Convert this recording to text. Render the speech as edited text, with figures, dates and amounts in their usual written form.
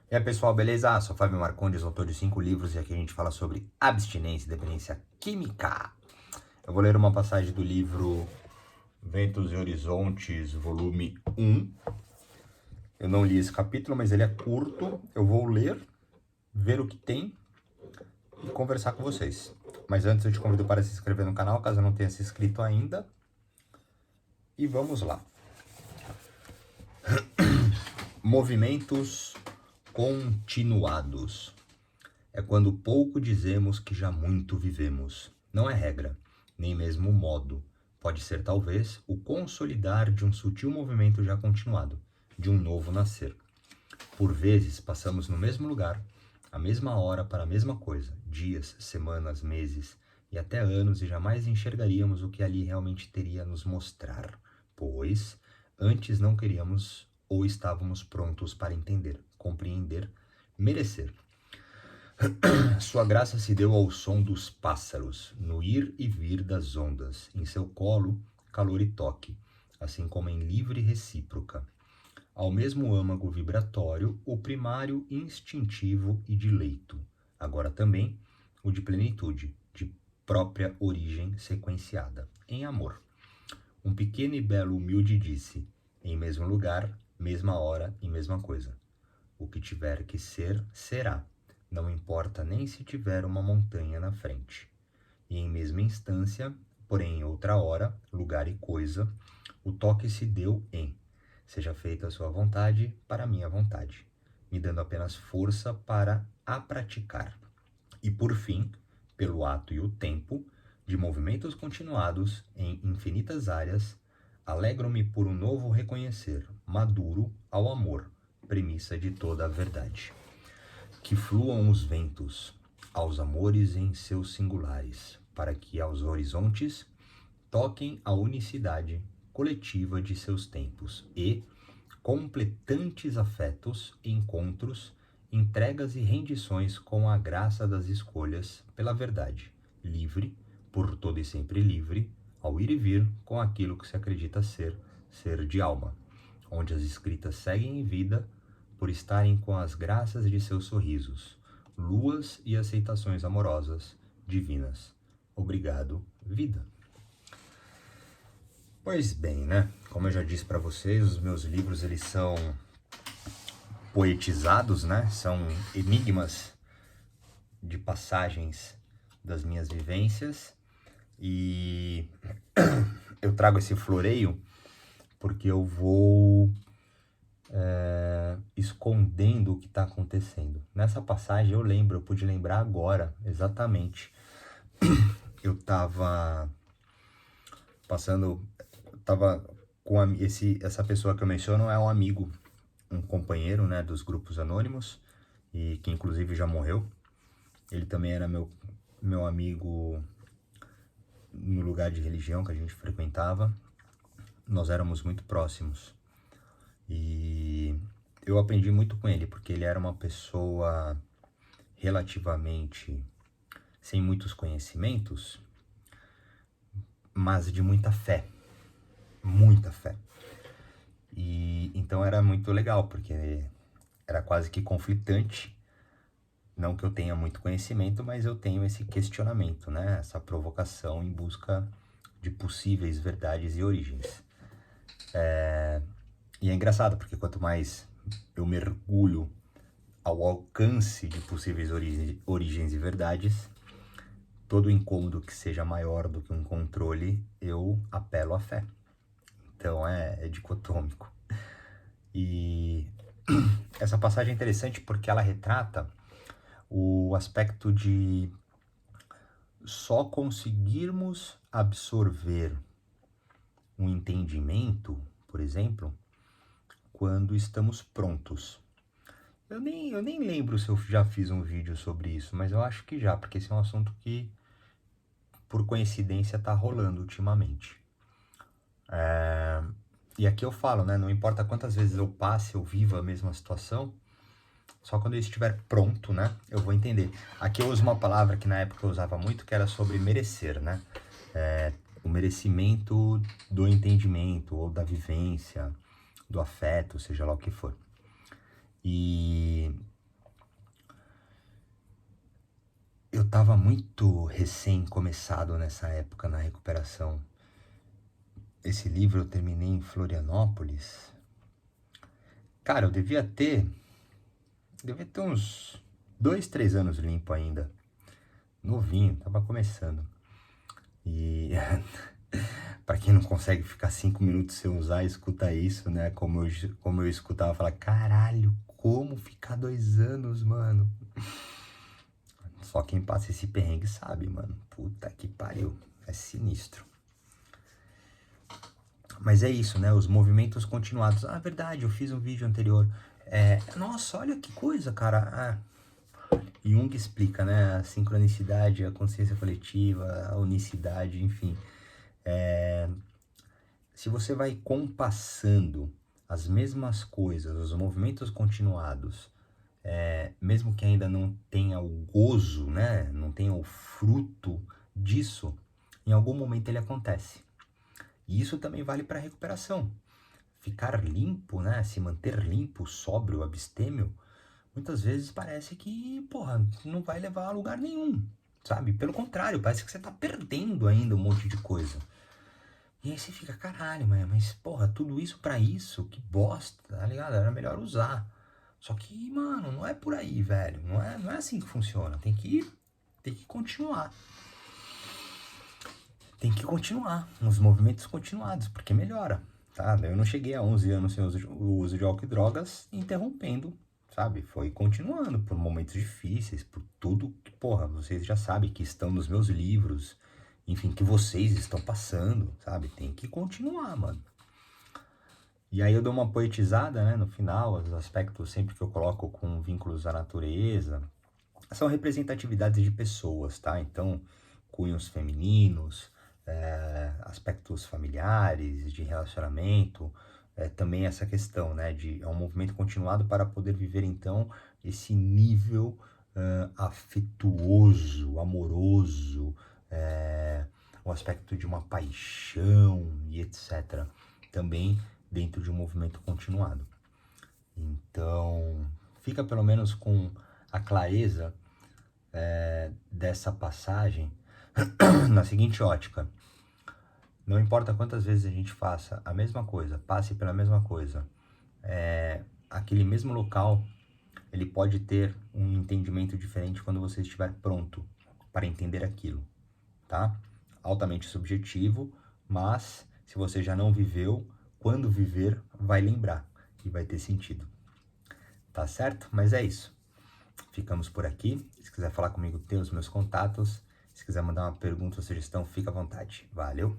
E aí pessoal, beleza? Sou Fábio Marcondes, autor de 5 livros, e aqui a gente fala sobre abstinência e dependência química. Eu vou ler uma passagem do livro Ventos e Horizontes, volume 1. Eu não li esse capítulo, mas ele é curto. Eu vou ler, ver o que tem e conversar com vocês. Mas antes eu te convido para se inscrever no canal, caso não tenha se inscrito ainda. E vamos lá. Movimentos continuados. É quando pouco dizemos que já muito vivemos. Não é regra, nem mesmo modo. Pode ser, talvez, o consolidar de um sutil movimento já continuado, de um novo nascer. Por vezes, passamos no mesmo lugar, à mesma hora para a mesma coisa, dias, semanas, meses e até anos, e jamais enxergaríamos o que ali realmente teria a nos mostrar, pois antes não queríamos ou estávamos prontos para entender, compreender, merecer. Sua graça se deu ao som dos pássaros, no ir e vir das ondas, em seu colo, calor e toque, assim como em livre recíproca. Ao mesmo âmago vibratório, o primário instintivo e de leito, agora também o de plenitude, de própria origem sequenciada, em amor. Um pequeno e belo humilde disse, em mesmo lugar, mesma hora e mesma coisa. O que tiver que ser, será. Não importa nem se tiver uma montanha na frente. E em mesma instância, porém em outra hora, lugar e coisa, o toque se deu em: seja feita a sua vontade para a minha vontade, me dando apenas força para a praticar. E por fim, pelo ato e o tempo, de movimentos continuados em infinitas áreas, alegro-me por um novo reconhecer, maduro ao amor, premissa de toda a verdade. Que fluam os ventos aos amores em seus singulares, para que aos horizontes toquem a unicidade coletiva de seus tempos e, completantes afetos, encontros, entregas e rendições com a graça das escolhas pela verdade, livre, por todo e sempre livre, ao ir e vir com aquilo que se acredita ser, ser de alma, onde as escritas seguem em vida, por estarem com as graças de seus sorrisos, luas e aceitações amorosas, divinas. Obrigado, vida. Pois bem, né? Como eu já disse para vocês, os meus livros eles são poetizados, né? São enigmas de passagens das minhas vivências e eu trago esse floreio porque eu vou escondendo o que está acontecendo. Nessa passagem eu pude lembrar agora, exatamente. Eu estava passando, estava com essa pessoa que eu menciono é um amigo, um companheiro, né, dos grupos anônimos, e que inclusive já morreu. Ele também era meu amigo no lugar de religião que a gente frequentava. Nós éramos muito próximos. E eu aprendi muito com ele, porque ele era uma pessoa relativamente sem muitos conhecimentos, mas de muita fé. Muita fé. E então era muito legal, porque era quase que conflitante. Não que eu tenha muito conhecimento, mas eu tenho esse questionamento, né? Essa provocação em busca de possíveis verdades e origens. E é engraçado, porque quanto mais eu mergulho ao alcance de possíveis origens e verdades, todo incômodo que seja maior do que um controle, eu apelo à fé. Então é dicotômico. E essa passagem é interessante porque ela retrata o aspecto de só conseguirmos absorver um entendimento, por exemplo, quando estamos prontos. Eu nem lembro se eu já fiz um vídeo sobre isso, mas eu acho que já, porque esse é um assunto que, por coincidência, está rolando ultimamente. E aqui eu falo, né? Não importa quantas vezes eu passe, eu viva a mesma situação, só quando eu estiver pronto, né? Eu vou entender. Aqui eu uso uma palavra que na época eu usava muito, que era sobre merecer, né? O merecimento do entendimento, ou da vivência, do afeto, seja lá o que for. E tava muito recém-começado nessa época na recuperação. Esse livro eu terminei em Florianópolis. Cara, eu devia ter uns 2, 3 anos limpo ainda. Novinho, tava começando. E para quem não consegue ficar 5 minutos sem usar, escuta isso, né? Como eu escutava, falar, caralho, como ficar 2 anos, mano? Só quem passa esse perrengue sabe, mano. Puta que pariu, é sinistro. Mas é isso, né? Os movimentos continuados. Ah, verdade, eu fiz um vídeo anterior. Nossa, olha que coisa, cara. Jung explica, né? A sincronicidade, a consciência coletiva, a unicidade, enfim. Se você vai compassando as mesmas coisas, os movimentos continuados, mesmo que ainda não tenha o gozo, né? Não tenha o fruto disso, em algum momento ele acontece. E isso também vale para a recuperação. Ficar limpo, né? Se manter limpo, sóbrio, abstêmio, muitas vezes parece que, porra, não vai levar a lugar nenhum, sabe? Pelo contrário, parece que você tá perdendo ainda um monte de coisa. E aí você fica, caralho, mas porra, tudo isso pra isso? Que bosta, tá ligado? Era melhor usar. Só que, mano, não é por aí, velho. Não é assim que funciona. Tem que continuar. Tem que continuar. Os movimentos continuados, porque melhora, tá? Eu não cheguei a 11 anos sem o uso de álcool e drogas interrompendo, sabe? Foi continuando por momentos difíceis, por tudo que, porra, vocês já sabem que estão nos meus livros, enfim, que vocês estão passando, sabe? Tem que continuar, mano. E aí eu dou uma poetizada, né, no final, os aspectos sempre que eu coloco com vínculos à natureza, são representatividades de pessoas, tá? Então, cunhos femininos, aspectos familiares, de relacionamento, também essa questão, né, é um movimento continuado para poder viver, então, esse nível afetuoso, amoroso, o aspecto de uma paixão e etc. Também dentro de um movimento continuado. Então, fica pelo menos com a clareza dessa passagem na seguinte ótica. Não importa quantas vezes a gente faça a mesma coisa, passe pela mesma coisa, aquele mesmo local, ele pode ter um entendimento diferente quando você estiver pronto para entender aquilo, tá? Altamente subjetivo, mas se você já não viveu, quando viver, vai lembrar e vai ter sentido. Tá certo? Mas é isso. Ficamos por aqui. Se quiser falar comigo, tem os meus contatos. Se quiser mandar uma pergunta ou sugestão, fica à vontade. Valeu!